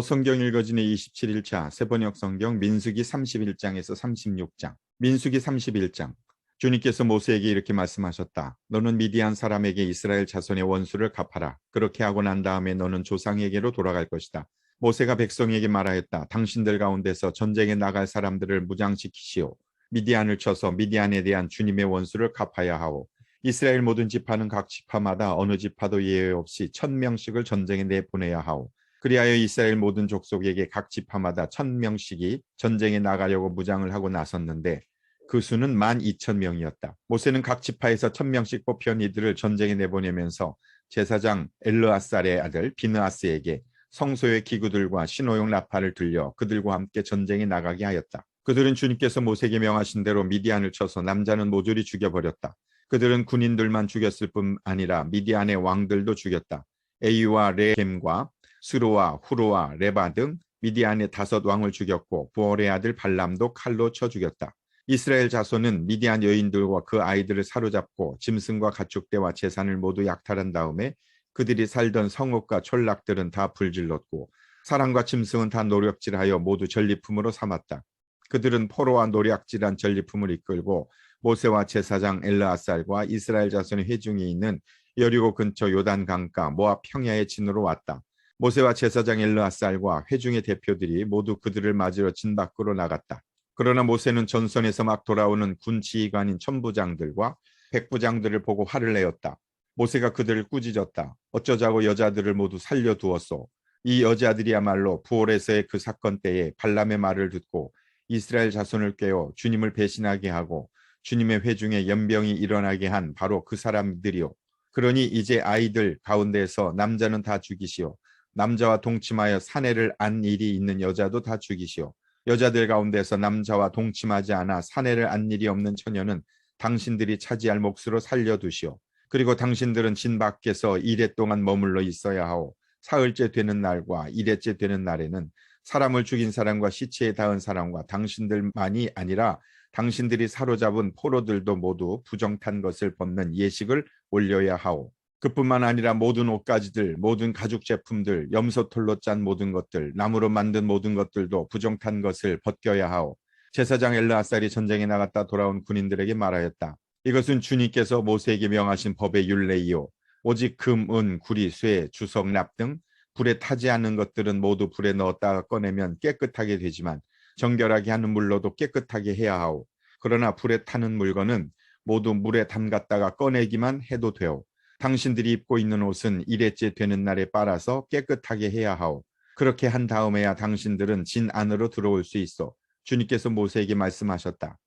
성경 읽어주의 27일차 세번역 성경 민수기 31장에서 36장. 민수기 31장. 주님께서 모세에게 이렇게 말씀하셨다. 너는 미디안 사람에게 이스라엘 자손의 원수를 갚아라. 그렇게 하고 난 다음에 너는 조상에게로 돌아갈 것이다. 모세가 백성에게 말하였다. 당신들 가운데서 전쟁에 나갈 사람들을 무장시키시오. 미디안을 쳐서 미디안에 대한 주님의 원수를 갚아야 하오. 이스라엘 모든 지파는 각 지파마다 어느 지파도 예외 없이 1000명씩을 전쟁에 내보내야 하오. 그리하여 이스라엘 모든 족속에게 각 지파마다 1000명씩이 전쟁에 나가려고 무장을 하고 나섰는데 그 수는 12,000명이었다. 모세는 각 지파에서 1000명씩 뽑힌 이들을 전쟁에 내보내면서 제사장 엘르아살의 아들 비느하스에게 성소의 기구들과 신호용 나팔을 들려 그들과 함께 전쟁에 나가게 하였다. 그들은 주님께서 모세에게 명하신 대로 미디안을 쳐서 남자는 모조리 죽여버렸다. 그들은 군인들만 죽였을 뿐 아니라 미디안의 왕들도 죽였다. 에이와 레겜과 스루와 후루와 레바 등 미디안의 5 왕을 죽였고 부올의 아들 발람도 칼로 쳐 죽였다. 이스라엘 자손은 미디안 여인들과 그 아이들을 사로잡고 짐승과 가축대와 재산을 모두 약탈한 다음에 그들이 살던 성읍과 촌락들은 다 불질렀고 사람과 짐승은 다 노략질하여 모두 전리품으로 삼았다. 그들은 포로와 노략질한 전리품을 이끌고 모세와 제사장 엘르아살과 이스라엘 자손의 회중이 있는 여리고 근처 요단 강가 모압 평야의 진으로 왔다. 모세와 제사장 엘르아살과 회중의 대표들이 모두 그들을 맞으러 진 밖으로 나갔다. 그러나 모세는 전선에서 막 돌아오는 군 지휘관인 천부장들과 백부장들을 보고 화를 내었다. 모세가 그들을 꾸짖었다. 어쩌자고 여자들을 모두 살려두었소. 이 여자들이야말로 부올에서의 그 사건 때에 발람의 말을 듣고 이스라엘 자손을 깨워 주님을 배신하게 하고 주님의 회중에 연병이 일어나게 한 바로 그 사람들이요. 그러니 이제 아이들 가운데서 남자는 다 죽이시오. 남자와 동침하여 사내를 안 일이 있는 여자도 다 죽이시오. 여자들 가운데서 남자와 동침하지 않아 사내를 안 일이 없는 처녀는 당신들이 차지할 몫으로 살려두시오. 그리고 당신들은 진 밖에서 이레 동안 머물러 있어야 하오. 사흘째 되는 날과 이레째 되는 날에는 사람을 죽인 사람과 시체에 닿은 사람과 당신들만이 아니라 당신들이 사로잡은 포로들도 모두 부정탄 것을 벗는 예식을 올려야 하오. 그뿐만 아니라 모든 옷가지들, 모든 가죽 제품들, 염소털로 짠 모든 것들, 나무로 만든 모든 것들도 부정탄 것을 벗겨야 하오. 제사장 엘르아살이 전쟁에 나갔다 돌아온 군인들에게 말하였다. 이것은 주님께서 모세에게 명하신 법의 율례이요. 오직 금, 은, 구리, 쇠, 주석, 납 등 불에 타지 않는 것들은 모두 불에 넣었다가 꺼내면 깨끗하게 되지만 정결하게 하는 물로도 깨끗하게 해야 하오. 그러나 불에 타는 물건은 모두 물에 담갔다가 꺼내기만 해도 되오. 당신들이 입고 있는 옷은 일회째 되는 날에 빨아서 깨끗하게 해야 하오. 그렇게 한 다음에야 당신들은 진 안으로 들어올 수 있어. 주님께서 모세에게 말씀하셨다.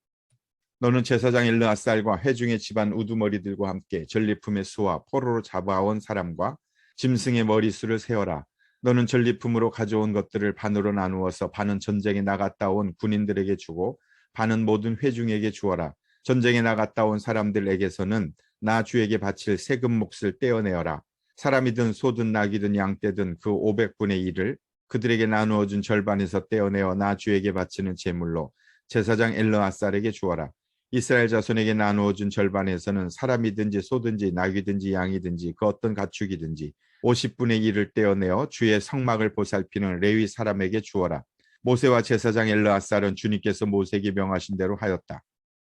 너는 제사장 엘르아살과 회중의 집안 우두머리들과 함께 전리품의 수와 포로로 잡아온 사람과 짐승의 머리수를 세어라. 너는 전리품으로 가져온 것들을 반으로 나누어서 반은 전쟁에 나갔다 온 군인들에게 주고 반은 모든 회중에게 주어라. 전쟁에 나갔다 온 사람들에게서는 나 주에게 바칠 세금 몫을 떼어내어라. 사람이든 소든 낙이든 양떼든 그 500분의 1을 그들에게 나누어 준 절반에서 떼어내어 나 주에게 바치는 제물로 제사장 엘르아살에게 주어라. 이스라엘 자손에게 나누어 준 절반에서는 사람이든지 소든지 낙이든지 양이든지 그 어떤 가축이든지 50분의 1을 떼어내어 주의 성막을 보살피는 레위 사람에게 주어라. 모세와 제사장 엘르아살은 주님께서 모세에게 명하신 대로 하였다.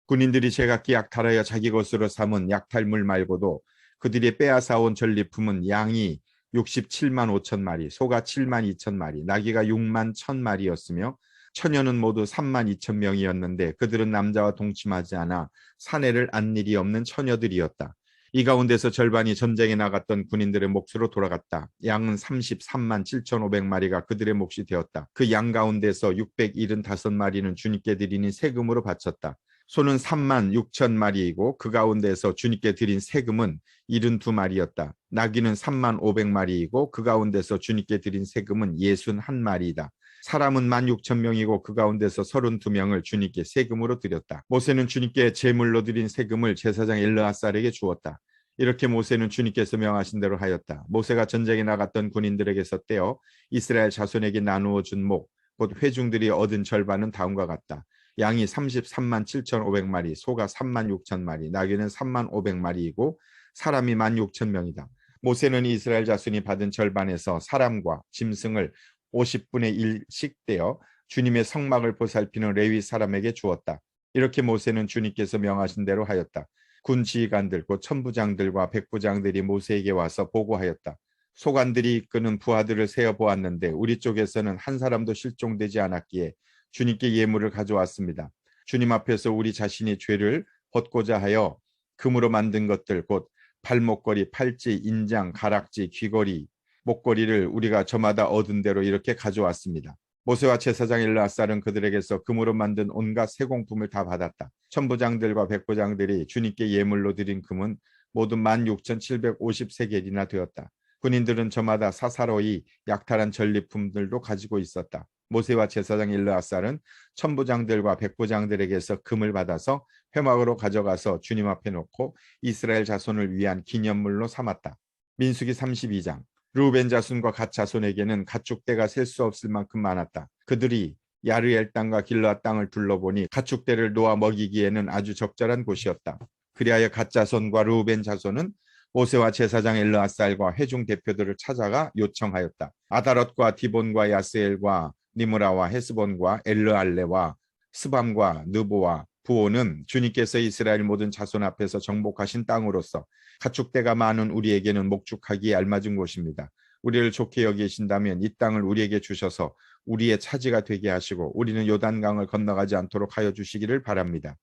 군인들이 제각기 약탈하여 자기 것으로 삼은 약탈물 말고도 그들이 빼앗아온 전리품은 양이 67만 5천 마리, 소가 7만 2천 마리, 나귀가 6만 1천 마리였으며 처녀는 모두 3만 2천 명이었는데 그들은 남자와 동침하지 않아 사내를 안 일이 없는 처녀들이었다. 이 가운데서 절반이 전쟁에 나갔던 군인들의 몫으로 돌아갔다. 양은 33만 7,500마리가 그들의 몫이 되었다. 그 양 가운데서 675마리는 주님께 드리는 세금으로 바쳤다. 소는 3만 6천 마리이고 그 가운데서 주님께 드린 세금은 72마리였다. 나귀는 3만 500마리이고 그 가운데서 주님께 드린 세금은 61마리이다. 사람은 16,000명이고 그 가운데서 32명을 주님께 세금으로 드렸다. 모세는 주님께 제물로 드린 세금을 제사장 엘르아살에게 주었다. 이렇게 모세는 주님께서 명하신 대로 하였다. 모세가 전쟁에 나갔던 군인들에게서 떼어 이스라엘 자손에게 나누어 준 목, 곧 회중들이 얻은 절반은 다음과 같다. 양이 33만 7,500마리, 소가 3만 6천 마리, 나귀는 3만 500마리이고 사람이 1만 6천 명이다. 모세는 이스라엘 자손이 받은 절반에서 사람과 짐승을 50분의 1씩 떼어 주님의 성막을 보살피는 레위 사람에게 주었다. 이렇게 모세는 주님께서 명하신 대로 하였다. 군 지휘관들 곧 천부장들과 백부장들이 모세에게 와서 보고하였다. 소관들이 이끄는 부하들을 세어 보았는데 우리 쪽에서는 한 사람도 실종되지 않았기에 주님께 예물을 가져왔습니다. 주님 앞에서 우리 자신이 죄를 벗고자 하여 금으로 만든 것들 곧 발목걸이, 팔찌, 인장, 가락지, 귀걸이, 목걸이를 우리가 저마다 얻은 대로 이렇게 가져왔습니다. 모세와 제사장 엘르아살은 그들에게서 금으로 만든 온갖 세공품을 다 받았다. 천부장들과 백부장들이 주님께 예물로 드린 금은 모두 16,750세겔이나 되었다. 군인들은 저마다 사사로이 약탈한 전리품들도 가지고 있었다. 모세와 제사장 엘르아살은 천부장들과 백부장들에게서 금을 받아서 회막으로 가져가서 주님 앞에 놓고 이스라엘 자손을 위한 기념물로 삼았다. 민수기 32장. 르우벤 자손과 갓 자손에게는 가축대가 셀 수 없을 만큼 많았다. 그들이 야르엘 땅과 길르앗 땅을 둘러보니 가축대를 놓아 먹이기에는 아주 적절한 곳이었다. 그리하여 갓 자손과 르우벤 자손은 모세와 제사장 엘르아살과 회중 대표들을 찾아가 요청하였다. 아다롯과 디본과 야스엘과 니므라와 헤스본과 엘르알레와 스밤과 느보와 부오는 주님께서 이스라엘 모든 자손 앞에서 정복하신 땅으로서 가축대가 많은 우리에게는 목축하기에 알맞은 곳입니다. 우리를 좋게 여기신다면 이 땅을 우리에게 주셔서 우리의 차지가 되게 하시고 우리는 요단강을 건너가지 않도록 하여 주시기를 바랍니다.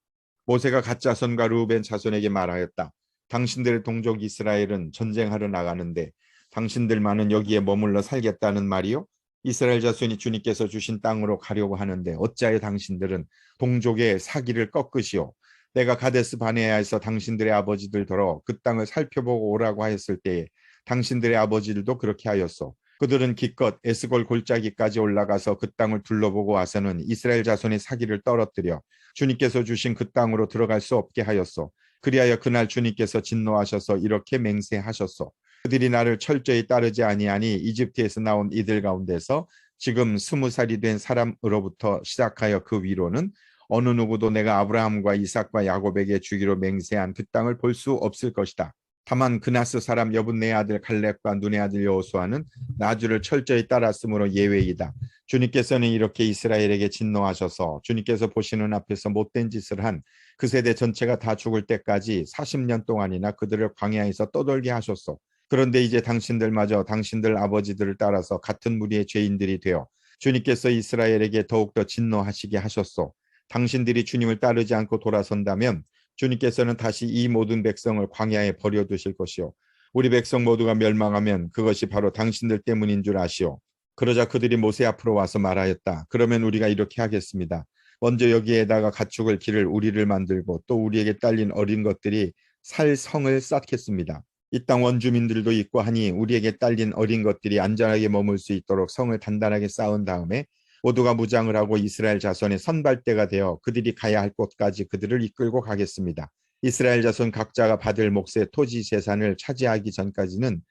모세가 갓 자손과 르우벤 자손에게 말하였다. 당신들의 동족 이스라엘은 전쟁하러 나가는데 당신들만은 여기에 머물러 살겠다는 말이요? 이스라엘 자손이 주님께서 주신 땅으로 가려고 하는데 어찌하여 당신들은 동족의 사기를 꺾으시오? 내가 가데스 바네아에서 당신들의 아버지들더러 그 땅을 살펴보고 오라고 하였을 때에 당신들의 아버지들도 그렇게 하였소. 그들은 기껏 에스골 골짜기까지 올라가서 그 땅을 둘러보고 와서는 이스라엘 자손의 사기를 떨어뜨려 주님께서 주신 그 땅으로 들어갈 수 없게 하였소. 그리하여 그날 주님께서 진노하셔서 이렇게 맹세하셨소. 그들이 나를 철저히 따르지 아니하니 이집트에서 나온 이들 가운데서 지금 20살이 된 사람으로부터 시작하여 그 위로는 어느 누구도 내가 아브라함과 이삭과 야곱에게 주기로 맹세한 그 땅을 볼 수 없을 것이다. 다만 그나스 사람 여분네 아들 갈렙과 눈의 아들 여호수아는 나주를 철저히 따랐으므로 예외이다. 주님께서는 이렇게 이스라엘에게 진노하셔서 주님께서 보시는 앞에서 못된 짓을 한 그 세대 전체가 다 죽을 때까지 40년 동안이나 그들을 광야에서 떠돌게 하셨소. 그런데 이제 당신들마저 당신들 아버지들을 따라서 같은 무리의 죄인들이 되어 주님께서 이스라엘에게 더욱더 진노하시게 하셨소. 당신들이 주님을 따르지 않고 돌아선다면 주님께서는 다시 이 모든 백성을 광야에 버려두실 것이요. 우리 백성 모두가 멸망하면 그것이 바로 당신들 때문인 줄 아시오. 그러자 그들이 모세 앞으로 와서 말하였다. 그러면 우리가 이렇게 하겠습니다. 먼저 여기에다가 가축을 기를 우리를 만들고 또 우리에게 딸린 어린 것들이 살 성을 쌓겠습니다. 이 땅 원주민들도 있고 하니 우리에게 딸린 어린 것들이 안전하게 머물 수 있도록 성을 단단하게 쌓은 다음에 모두가 무장을 하고 이스라엘 자손의 선발대가 되어 그들이 가야 할 곳까지 그들을 이끌고 가겠습니다. 이스라엘 자손 각자가 받을 몫의 토지 재산을 차지하기 전까지는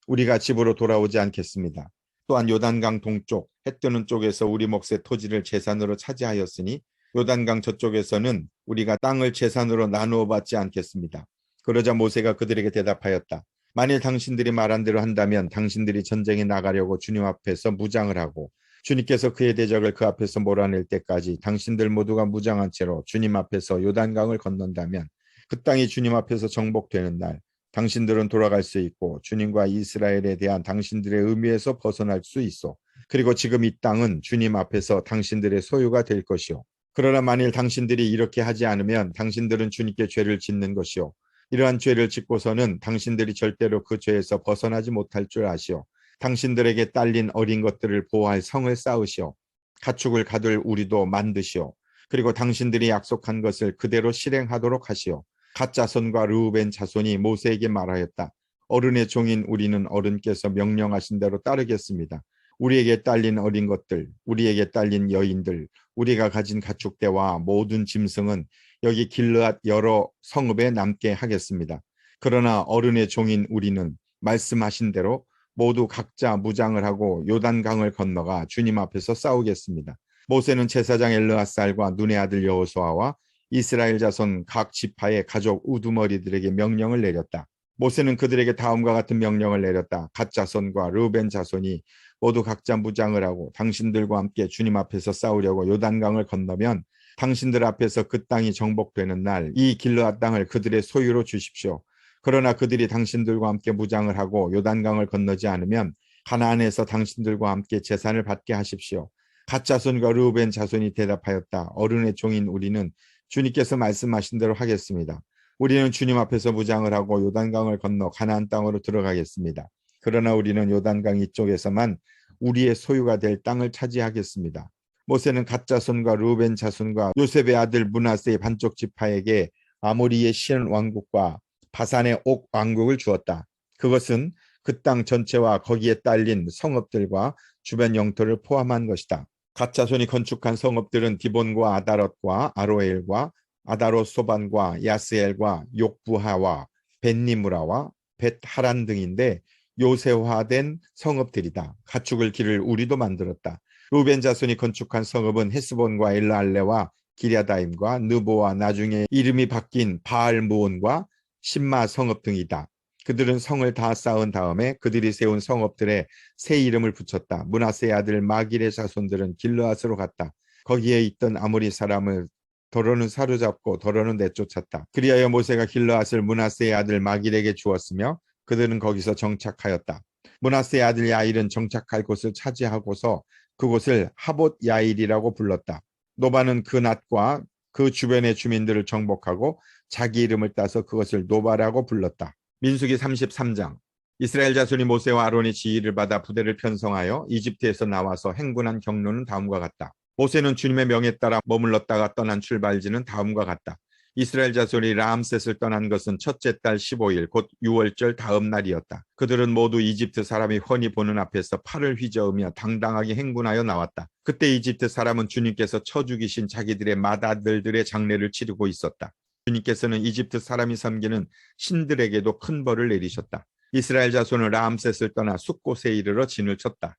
우리가 집으로 돌아오지 않겠습니다. 또한 요단강 동쪽 해 뜨는 쪽에서 우리 몫의 토지를 재산으로 차지하였으니 요단강 저쪽에서는 우리가 땅을 재산으로 나누어 받지 않겠습니다. 그러자 모세가 그들에게 대답하였다. 만일 당신들이 말한 대로 한다면 당신들이 전쟁에 나가려고 주님 앞에서 무장을 하고 주님께서 그의 대적을 그 앞에서 몰아낼 때까지 당신들 모두가 무장한 채로 주님 앞에서 요단강을 건넌다면 그 땅이 주님 앞에서 정복되는 날 당신들은 돌아갈 수 있고 주님과 이스라엘에 대한 당신들의 의미에서 벗어날 수 있어. 그리고 지금 이 땅은 주님 앞에서 당신들의 소유가 될 것이요. 그러나 만일 당신들이 이렇게 하지 않으면 당신들은 주님께 죄를 짓는 것이요. 이러한 죄를 짓고서는 당신들이 절대로 그 죄에서 벗어나지 못할 줄 아시오. 당신들에게 딸린 어린 것들을 보호할 성을 쌓으시오. 가축을 가둘 우리도 만드시오. 그리고 당신들이 약속한 것을 그대로 실행하도록 하시오. 갓 자손과 르우벤 자손이 모세에게 말하였다. 어른의 종인 우리는 어른께서 명령하신 대로 따르겠습니다. 우리에게 딸린 어린 것들, 우리에게 딸린 여인들, 우리가 가진 가축대와 모든 짐승은 여기 길르앗 여러 성읍에 남게 하겠습니다. 그러나 어른의 종인 우리는 말씀하신 대로 모두 각자 무장을 하고 요단강을 건너가 주님 앞에서 싸우겠습니다. 모세는 제사장 엘르아살과 눈의 아들 여호수아와 이스라엘 자손 각 지파의 가족 우두머리들에게 명령을 내렸다. 모세는 그들에게 다음과 같은 명령을 내렸다. 갓 자손과 르우벤 자손이 모두 각자 무장을 하고 당신들과 함께 주님 앞에서 싸우려고 요단강을 건너면 당신들 앞에서 그 땅이 정복되는 날 이 길르앗 땅을 그들의 소유로 주십시오. 그러나 그들이 당신들과 함께 무장을 하고 요단강을 건너지 않으면 가나안에서 당신들과 함께 재산을 받게 하십시오. 갓 자손과 르우벤 자손이 대답하였다. 어른의 종인 우리는 주님께서 말씀하신 대로 하겠습니다. 우리는 주님 앞에서 무장을 하고 요단강을 건너 가나안 땅으로 들어가겠습니다. 그러나 우리는 요단강 이쪽에서만 우리의 소유가 될 땅을 차지하겠습니다. 모세는 갓 자손과 르우벤 자손과 요셉의 아들 므낫세의 반쪽 지파에게 아모리의 시은 왕국과 바산의 옥 왕국을 주었다. 그것은 그 땅 전체와 거기에 딸린 성읍들과 주변 영토를 포함한 것이다. 갓 자손이 건축한 성읍들은 디본과 아다롯과 아로엘과 아다롯 소반과 야스엘과 욕부하와 벳니무라와 벳하란 등인데 요새화된 성읍들이다. 가축을 기를 우리도 만들었다. 루벤 자손이 건축한 성읍은 헤스본과 엘라알레와 기랴다임과 느보와 나중에 이름이 바뀐 바알무온과 신마 성읍 등이다. 그들은 성을 다 쌓은 다음에 그들이 세운 성읍들에 새 이름을 붙였다. 므낫세의 아들 마길의 자손들은 길르앗으로 갔다. 거기에 있던 아모리 사람을 더러는 사로잡고 더러는 내쫓았다. 그리하여 모세가 길르앗을 므낫세의 아들 마길에게 주었으며 그들은 거기서 정착하였다. 므낫세의 아들 야일은 정착할 곳을 차지하고서 그곳을 하봇 야일이라고 불렀다. 노바는 그 낫과 그 주변의 주민들을 정복하고 자기 이름을 따서 그것을 노바라고 불렀다. 민수기 33장. 이스라엘 자손이 모세와 아론의 지휘를 받아 부대를 편성하여 이집트에서 나와서 행군한 경로는 다음과 같다. 모세는 주님의 명에 따라 머물렀다가 떠난 출발지는 다음과 같다. 이스라엘 자손이 라암셋을 떠난 것은 첫째 달 15일 곧 6월절 다음 날이었다. 그들은 모두 이집트 사람이 훤히 보는 앞에서 팔을 휘저으며 당당하게 행군하여 나왔다. 그때 이집트 사람은 주님께서 쳐 죽이신 자기들의 맏아들들의 장례를 치르고 있었다. 주님께서는 이집트 사람이 섬기는 신들에게도 큰 벌을 내리셨다. 이스라엘 자손은 라암셋을 떠나 숫곳에 이르러 진을 쳤다.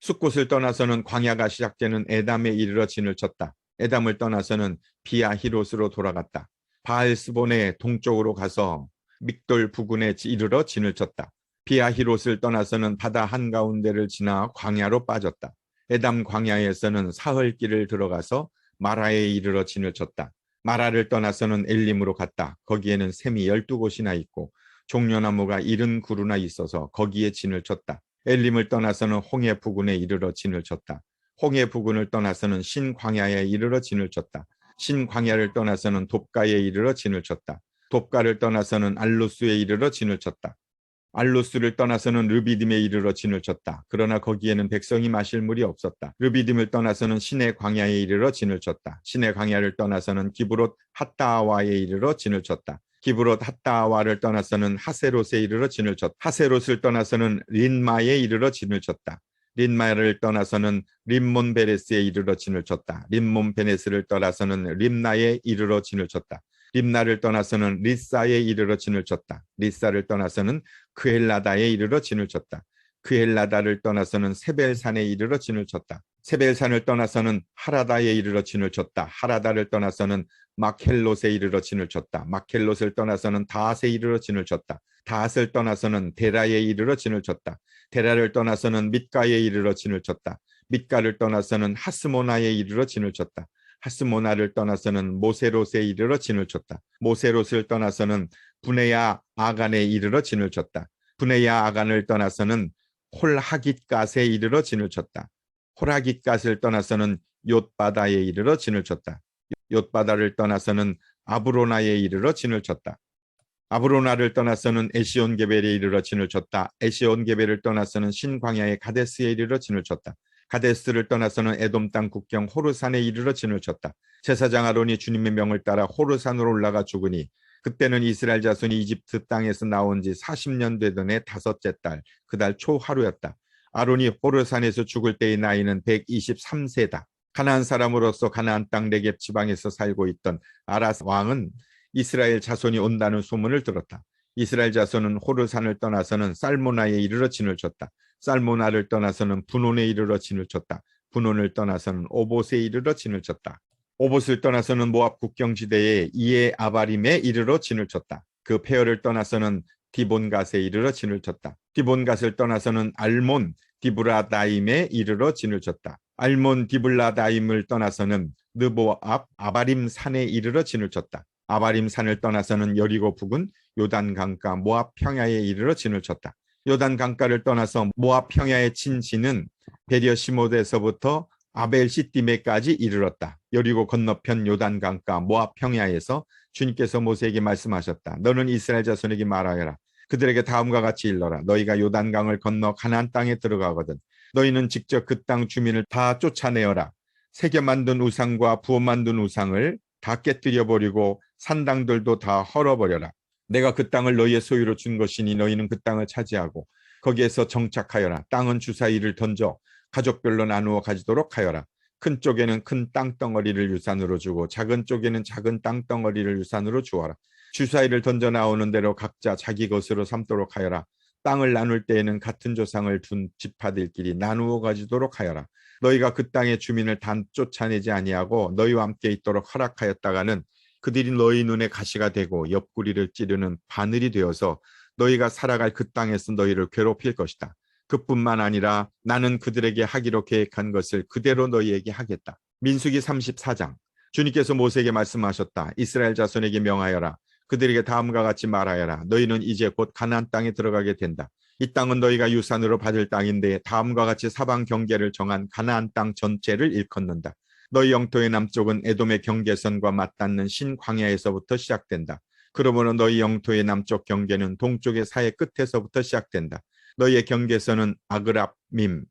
숫곳을 떠나서는 광야가 시작되는 에담에 이르러 진을 쳤다. 에담을 떠나서는 비아히롯으로 돌아갔다. 바알스본의 동쪽으로 가서 믹돌 부근에 이르러 진을 쳤다. 비아히롯을 떠나서는 바다 한가운데를 지나 광야로 빠졌다. 에담 광야에서는 사흘길을 들어가서 마라에 이르러 진을 쳤다. 마라를 떠나서는 엘림으로 갔다. 거기에는 샘이 12곳이나 있고 종려나무가 70그루나 있어서 거기에 진을 쳤다. 엘림을 떠나서는 홍해 부근에 이르러 진을 쳤다. 홍해 부근을 떠나서는 신광야에 이르러 진을 쳤다. 신광야를 떠나서는 돕가에 이르러 진을 쳤다. 돕가를 떠나서는 알루스에 이르러 진을 쳤다. 알루스를 떠나서는 르비딤에 이르러 진을 쳤다. 그러나 거기에는 백성이 마실 물이 없었다. 르비딤을 떠나서는 시내 광야에 이르러 진을 쳤다. 시내 광야를 떠나서는 기브롯 핫다아와에 이르러 진을 쳤다. 기브롯 핫다아와를 떠나서는 하세롯에 이르러 진을 쳤다. 하세롯을 떠나서는 린마에 이르러 진을 쳤다. 린마를 떠나서는 림몬 베레스에 이르러 진을 쳤다. 림몬 베네스를 떠나서는 림나에 이르러 진을 쳤다. 림나를 떠나서는 리사에 이르러 진을 쳤다. 리사를 떠나서는 그헬라다에 이르러 진을 쳤다. 그헬라다를 떠나서는 세벨산에 이르러 진을 쳤다. 세벨산을 떠나서는 하라다에 이르러 진을 쳤다. 하라다를 떠나서는 마켈롯에 이르러 진을 쳤다. 마켈롯을 떠나서는 다앗에 이르러 진을 쳤다. 다앗을 떠나서는 데라에 이르러 진을 쳤다. 데라를 떠나서는 밑가에 이르러 진을 쳤다. 밑가를 떠나서는 하스모나에 이르러 진을 쳤다. 하스모나를 떠나서는 모세롯에 이르러 진을 쳤다. 모세롯을 떠나서는 부네야 아간에 이르러 진을 쳤다. 부네야 아간을 떠나서는 홀하깃갓에 이르러 진을 쳤다. 홀하깃갓을 떠나서는 욤바다에 이르러 진을 쳤다. 욤바다를 떠나서는 아브로나에 이르러 진을 쳤다. 아브로나를 떠나서는 에시온게벨에 이르러 진을 쳤다. 에시온게벨을 떠나서는 신광야의 가데스에 이르러 진을 쳤다. 가데스를 떠나서는 에돔 땅 국경 호르산에 이르러 진을 쳤다. 제사장 아론이 주님의 명을 따라 호르산으로 올라가 죽으니 그때는 이스라엘 자손이 이집트 땅에서 나온 지 40년 되던 해 다섯째 달 그달 초하루였다. 아론이 호르산에서 죽을 때의 나이는 123세다. 가나안 사람으로서 가나안 땅 네겝 지방에서 살고 있던 아라스 왕은 이스라엘 자손이 온다는 소문을 들었다. 이스라엘 자손은 호르산을 떠나서는 살모나에 이르러 진을 쳤다. 살모나를 떠나서는 분온에 이르러 진을 쳤다. 분온을 떠나서는 오봇에 이르러 진을 쳤다. 오봇을 떠나서는 모압 국경지대에 이에 아바림에 이르러 진을 쳤다. 그 폐허를 떠나서는 디본갓에 이르러 진을 쳤다. 디본갓을 떠나서는 알몬 디브라다임에 이르러 진을 쳤다. 알몬 디블라다임을 떠나서는 느보 앞 아바림 산에 이르러 진을 쳤다. 아바림 산을 떠나서는 여리고 북은 요단 강가 모압 평야에 이르러 진을 쳤다. 요단 강가를 떠나서 모압 평야에 친 진은 베리어시못에서부터 아벨 시띠메까지 이르렀다. 여리고 건너편 요단 강가 모압 평야에서 주님께서 모세에게 말씀하셨다. 너는 이스라엘 자손에게 말하여라. 그들에게 다음과 같이 일러라. 너희가 요단강을 건너 가나안 땅에 들어가거든 너희는 직접 그 땅 주민을 다 쫓아내어라. 새겨 만든 우상과 부어 만든 우상을 다 깨뜨려 버리고 산당들도 다 헐어버려라. 내가 그 땅을 너희의 소유로 준 것이니 너희는 그 땅을 차지하고 거기에서 정착하여라. 땅은 주사위를 던져 가족별로 나누어 가지도록 하여라. 큰 쪽에는 큰 땅덩어리를 유산으로 주고 작은 쪽에는 작은 땅덩어리를 유산으로 주어라. 주사위를 던져 나오는 대로 각자 자기 것으로 삼도록 하여라. 땅을 나눌 때에는 같은 조상을 둔 지파들끼리 나누어 가지도록 하여라. 너희가 그 땅의 주민을 단 쫓아내지 아니하고 너희와 함께 있도록 허락하였다가는 그들이 너희 눈에 가시가 되고 옆구리를 찌르는 바늘이 되어서 너희가 살아갈 그 땅에서 너희를 괴롭힐 것이다. 그뿐만 아니라 나는 그들에게 하기로 계획한 것을 그대로 너희에게 하겠다. 민수기 34장. 주님께서 모세에게 말씀하셨다. 이스라엘 자손에게 명하여라. 그들에게 다음과 같이 말하여라. 너희는 이제 곧 가나안 땅에 들어가게 된다. 이 땅은 너희가 유산으로 받을 땅인데 다음과 같이 사방 경계를 정한 가나안 땅 전체를 일컫는다. 너희 영토의 남쪽은 에돔의 경계선과 맞닿는 신광야에서부터 시작된다. 그러므로 너희 영토의 남쪽 경계는 동쪽의 사해 끝에서부터 시작된다. 너희의 경계선은 아그랍밈,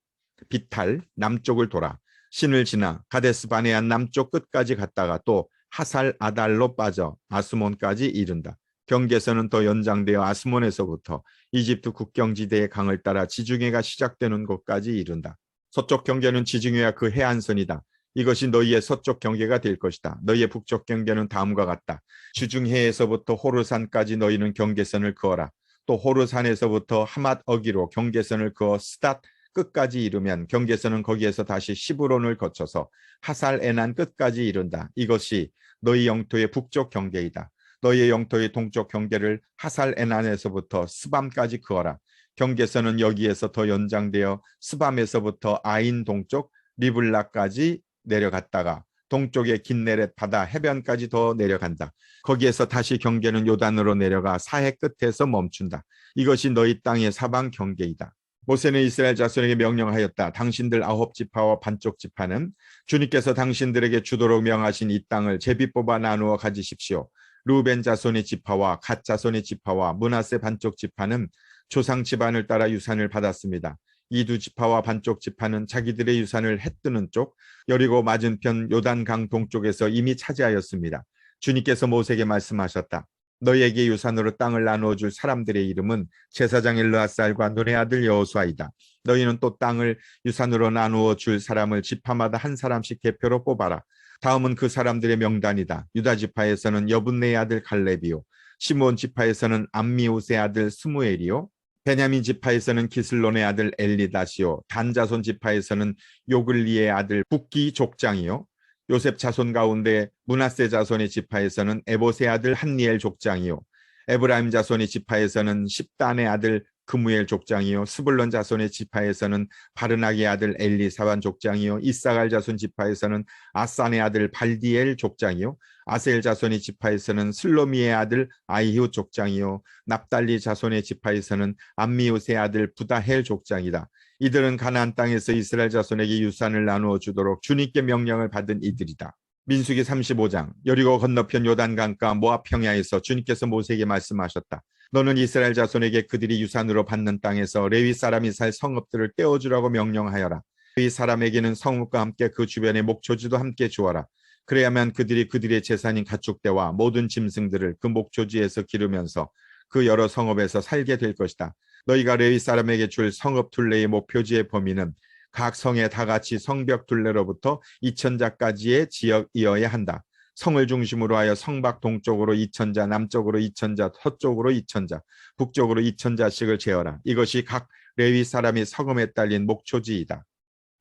비탈, 남쪽을 돌아 신을 지나 가데스 바네안 남쪽 끝까지 갔다가 또 하살 아달로 빠져 아스몬까지 이른다. 경계선은 더 연장되어 아스몬에서부터 이집트 국경지대의 강을 따라 지중해가 시작되는 곳까지 이른다. 서쪽 경계는 지중해와 그 해안선이다. 이것이 너희의 서쪽 경계가 될 것이다. 너희의 북쪽 경계는 다음과 같다. 지중해에서부터 호르산까지 너희는 경계선을 그어라. 또 호르산에서부터 하맛 어기로 경계선을 그어 스닷 끝까지 이르면 경계선은 거기에서 다시 시브론을 거쳐서 하살 에난 끝까지 이른다. 이것이 너희 영토의 북쪽 경계이다. 너희의 영토의 동쪽 경계를 하살 에난에서부터 스밤까지 그어라. 경계선은 여기에서 더 연장되어 스밤에서부터 아인 동쪽 리블라까지 내려갔다가 동쪽의 긴네렛 바다 해변까지 더 내려간다. 거기에서 다시 경계는 요단으로 내려가 사해 끝에서 멈춘다. 이것이 너희 땅의 사방 경계이다. 모세는 이스라엘 자손에게 명령하였다. 당신들 9지파와 반쪽 지파는 주님께서 당신들에게 주도록 명하신 이 땅을 제비 뽑아 나누어 가지십시오. 루벤 자손의 지파와 갓 자손의 지파와 므낫세 반쪽 지파는 조상 집안을 따라 유산을 받았습니다. 이 두 지파와 반쪽 지파는 자기들의 유산을 해 뜨는 쪽 여리고 맞은편 요단강 동쪽에서 이미 차지하였습니다. 주님께서 모세에게 말씀하셨다. 너희에게 유산으로 땅을 나누어 줄 사람들의 이름은 제사장 엘르아살과 눈의 아들 여호수아이다. 너희는 또 땅을 유산으로 나누어 줄 사람을 지파마다 한 사람씩 대표로 뽑아라. 다음은 그 사람들의 명단이다. 유다 지파에서는 여분네의 아들 갈렙이요, 시므온 지파에서는 암미우스의 아들 스무엘이요, 베냐민 지파에서는 기슬론의 아들 엘리다시요, 단 자손 지파에서는 요글리의 아들 북기 족장이요, 요셉 자손 가운데 므낫세 자손의 지파에서는 에봇의 아들 한니엘 족장이요, 에브라임 자손의 지파에서는 십단의 아들 그무엘 족장이요, 스불론 자손의 지파에서는 바르나기의 아들 엘리사반 족장이요, 이사갈 자손 지파에서는 아산의 아들 발디엘 족장이요, 아셀 자손의 지파에서는 슬로미의 아들 아이후 족장이요, 납달리 자손의 지파에서는 암미우스의 아들 부다헬 족장이다. 이들은 가나안 땅에서 이스라엘 자손에게 유산을 나누어 주도록 주님께 명령을 받은 이들이다. 민수기 35장. 여리고 건너편 요단강가 모압 평야에서 주님께서 모세에게 말씀하셨다. 너는 이스라엘 자손에게 그들이 유산으로 받는 땅에서 레위 사람이 살 성읍들을 떼어주라고 명령하여라. 레위 사람에게는 성읍과 함께 그 주변의 목초지도 함께 주어라. 그래야만 그들이 그들의 재산인 가축대와 모든 짐승들을 그 목초지에서 기르면서 그 여러 성읍에서 살게 될 것이다. 너희가 레위 사람에게 줄 성읍 둘레의 목표지의 범위는 각 성에 다같이 성벽 둘레로부터 2000자까지의 지역이어야 한다. 성을 중심으로 하여 성밖 동쪽으로 2000자, 남쪽으로 2000자, 서쪽으로 2000자, 북쪽으로 2000자씩을 재어라. 이것이 각 레위 사람이 성읍에 딸린 목초지이다.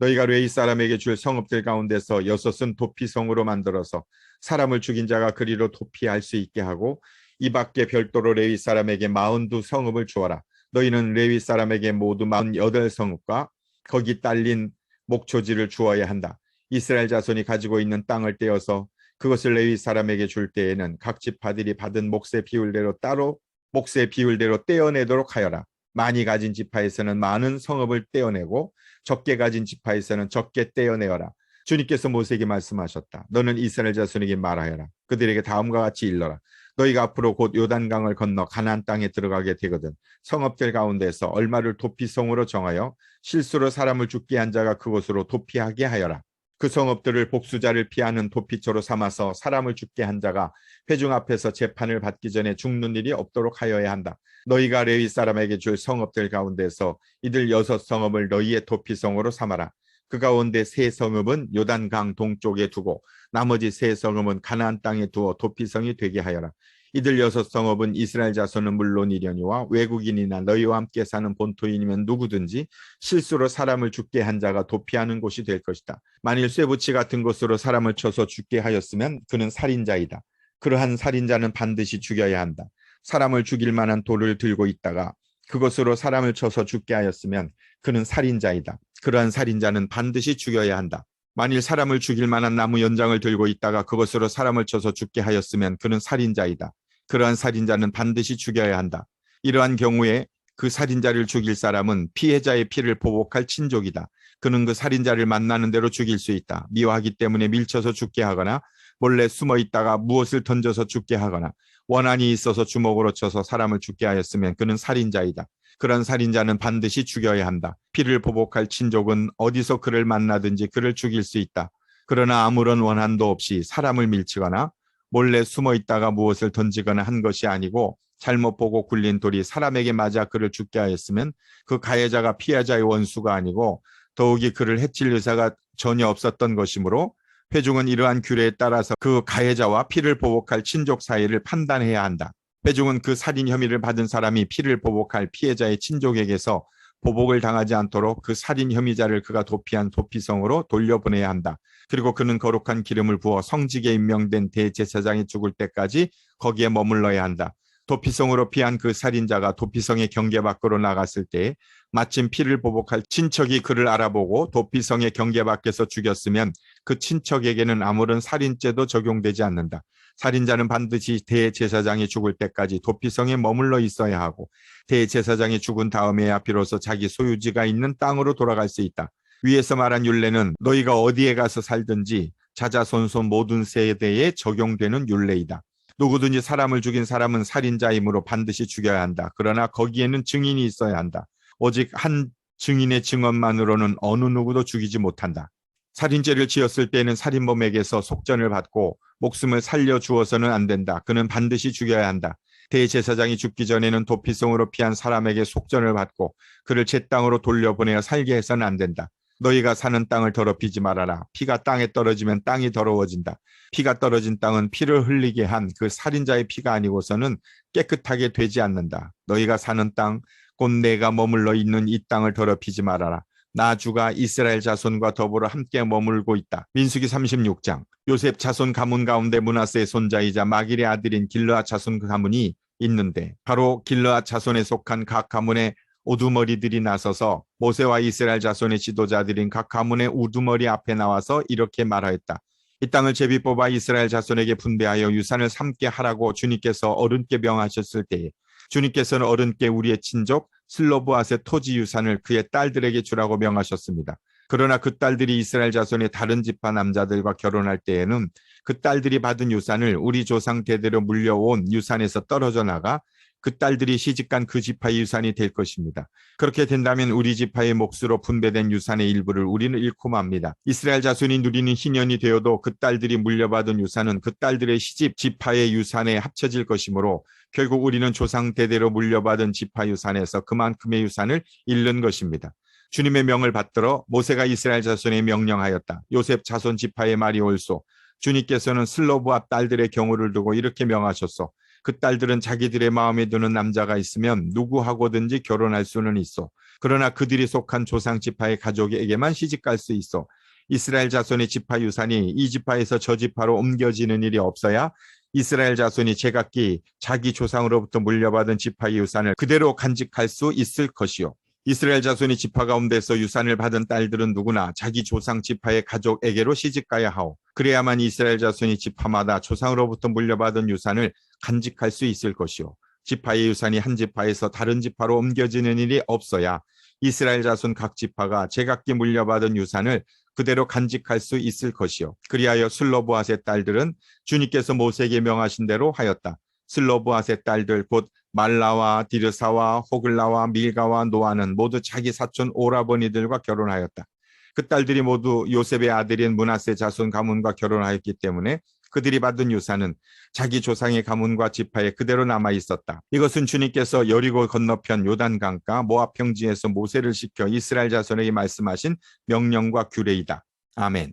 너희가 레위 사람에게 줄 성읍들 가운데서 6은 도피성으로 만들어서 사람을 죽인 자가 그리로 도피할 수 있게 하고 이 밖에 별도로 레위 사람에게 42성읍을 주어라. 너희는 레위 사람에게 모두 48성읍과 거기 딸린 목초지를 주어야 한다. 이스라엘 자손이 가지고 있는 땅을 떼어서 그것을 레위 사람에게 줄 때에는 각 지파들이 받은 몫의 비율대로 따로 몫의 비율대로 떼어내도록 하여라. 많이 가진 지파에서는 많은 성읍을 떼어내고 적게 가진 지파에서는 적게 떼어내어라. 주님께서 모세에게 말씀하셨다. 너는 이스라엘 자손에게 말하여라. 그들에게 다음과 같이 일러라. 너희가 앞으로 곧 요단강을 건너 가나안 땅에 들어가게 되거든 성읍들 가운데서 얼마를 도피성으로 정하여 실수로 사람을 죽게 한 자가 그곳으로 도피하게 하여라. 그 성읍들을 복수자를 피하는 도피처로 삼아서 사람을 죽게 한 자가 회중 앞에서 재판을 받기 전에 죽는 일이 없도록 하여야 한다. 너희가 레위 사람에게 줄 성읍들 가운데서 이들 6성읍을 너희의 도피성으로 삼아라. 그 가운데 3성읍은 요단강 동쪽에 두고 나머지 3성읍은 가나안 땅에 두어 도피성이 되게 하여라. 이들 6성읍은 이스라엘 자손은 물론이려니와 외국인이나 너희와 함께 사는 본토인이면 누구든지 실수로 사람을 죽게 한 자가 도피하는 곳이 될 것이다. 만일 쇠붙이 같은 곳으로 사람을 쳐서 죽게 하였으면 그는 살인자이다. 그러한 살인자는 반드시 죽여야 한다. 사람을 죽일 만한 돌을 들고 있다가 그것으로 사람을 쳐서 죽게 하였으면 그는 살인자이다. 그러한 살인자는 반드시 죽여야 한다. 만일 사람을 죽일 만한 나무 연장을 들고 있다가 그것으로 사람을 쳐서 죽게 하였으면 그는 살인자이다. 그러한 살인자는 반드시 죽여야 한다. 이러한 경우에 그 살인자를 죽일 사람은 피해자의 피를 보복할 친족이다. 그는 그 살인자를 만나는 대로 죽일 수 있다. 미워하기 때문에 밀쳐서 죽게 하거나 몰래 숨어 있다가 무엇을 던져서 죽게 하거나 원한이 있어서 주먹으로 쳐서 사람을 죽게 하였으면 그는 살인자이다. 그런 살인자는 반드시 죽여야 한다. 피를 보복할 친족은 어디서 그를 만나든지 그를 죽일 수 있다. 그러나 아무런 원한도 없이 사람을 밀치거나 몰래 숨어 있다가 무엇을 던지거나 한 것이 아니고 잘못 보고 굴린 돌이 사람에게 맞아 그를 죽게 하였으면 그 가해자가 피해자의 원수가 아니고 더욱이 그를 해칠 의사가 전혀 없었던 것이므로 회중은 이러한 규례에 따라서 그 가해자와 피를 보복할 친족 사이를 판단해야 한다. 회중은 그 살인 혐의를 받은 사람이 피를 보복할 피해자의 친족에게서 보복을 당하지 않도록 그 살인 혐의자를 그가 도피한 도피성으로 돌려보내야 한다. 그리고 그는 거룩한 기름을 부어 성직에 임명된 대제사장이 죽을 때까지 거기에 머물러야 한다. 도피성으로 피한 그 살인자가 도피성의 경계 밖으로 나갔을 때 마침 피를 보복할 친척이 그를 알아보고 도피성의 경계 밖에서 죽였으면 그 친척에게는 아무런 살인죄도 적용되지 않는다. 살인자는 반드시 대제사장이 죽을 때까지 도피성에 머물러 있어야 하고 대제사장이 죽은 다음에야 비로소 자기 소유지가 있는 땅으로 돌아갈 수 있다. 위에서 말한 율례는 너희가 어디에 가서 살든지 자자손손 모든 세대에 적용되는 율례이다. 누구든지 사람을 죽인 사람은 살인자이므로 반드시 죽여야 한다. 그러나 거기에는 증인이 있어야 한다. 오직 한 증인의 증언만으로는 어느 누구도 죽이지 못한다. 살인죄를 지었을 때에는 살인범에게서 속전을 받고 목숨을 살려주어서는 안 된다. 그는 반드시 죽여야 한다. 대제사장이 죽기 전에는 도피성으로 피한 사람에게 속전을 받고 그를 제 땅으로 돌려보내어 살게 해서는 안 된다. 너희가 사는 땅을 더럽히지 말아라. 피가 땅에 떨어지면 땅이 더러워진다. 피가 떨어진 땅은 피를 흘리게 한 그 살인자의 피가 아니고서는 깨끗하게 되지 않는다. 너희가 사는 땅, 곧 내가 머물러 있는 이 땅을 더럽히지 말아라. 나 주가 이스라엘 자손과 더불어 함께 머물고 있다. 민수기 36장. 요셉 자손 가문 가운데 므낫세의 손자이자 마길의 아들인 길르앗 자손 가문이 있는데 바로 길르앗 자손에 속한 각 가문의 우두머리들이 나서서 모세와 이스라엘 자손의 지도자들인 각 가문의 우두머리 앞에 나와서 이렇게 말하였다. 이 땅을 제비 뽑아 이스라엘 자손에게 분배하여 유산을 삼게 하라고 주님께서 어른께 명하셨을 때에 주님께서는 어른께 우리의 친족 슬로브앗의 토지 유산을 그의 딸들에게 주라고 명하셨습니다. 그러나 그 딸들이 이스라엘 자손의 다른 지파 남자들과 결혼할 때에는 그 딸들이 받은 유산을 우리 조상 대대로 물려온 유산에서 떨어져 나가 그 딸들이 시집간 그 지파의 유산이 될 것입니다. 그렇게 된다면 우리 지파의 몫으로 분배된 유산의 일부를 우리는 잃고 맙니다. 이스라엘 자손이 누리는 희년이 되어도 그 딸들이 물려받은 유산은 그 딸들의 시집 지파의 유산에 합쳐질 것이므로 결국 우리는 조상 대대로 물려받은 지파 유산에서 그만큼의 유산을 잃는 것입니다. 주님의 명을 받들어 모세가 이스라엘 자손에 명령하였다. 요셉 자손 지파의 말이 옳소. 주님께서는 슬로브압 딸들의 경우를 두고 이렇게 명하셨소. 그 딸들은 자기들의 마음에 드는 남자가 있으면 누구하고든지 결혼할 수는 있어. 그러나 그들이 속한 조상 지파의 가족에게만 시집갈 수 있어. 이스라엘 자손의 지파 유산이 이 지파에서 저 지파로 옮겨지는 일이 없어야 이스라엘 자손이 제각기 자기 조상으로부터 물려받은 지파의 유산을 그대로 간직할 수 있을 것이요. 이스라엘 자손이 지파 가운데서 유산을 받은 딸들은 누구나 자기 조상 지파의 가족에게로 시집가야 하오. 그래야만 이스라엘 자손이 지파마다 조상으로부터 물려받은 유산을 간직할 수 있을 것이요. 지파의 유산이 한 지파에서 다른 지파로 옮겨지는 일이 없어야 이스라엘 자손 각 지파가 제각기 물려받은 유산을 그대로 간직할 수 있을 것이요. 그리하여 슬로브앗의 딸들은 주님께서 모세에게 명하신 대로 하였다. 슬로브앗의 딸들 곧 말라와 디르사와 호글라와 밀가와 노아는 모두 자기 사촌 오라버니들과 결혼하였다. 그 딸들이 모두 요셉의 아들인 므낫세 자손 가문과 결혼하였기 때문에 그들이 받은 유산은 자기 조상의 가문과 지파에 그대로 남아 있었다. 이것은 주님께서 여리고 건너편 요단강가 모압 평지에서 모세를 시켜 이스라엘 자손에게 말씀하신 명령과 규례이다. 아멘.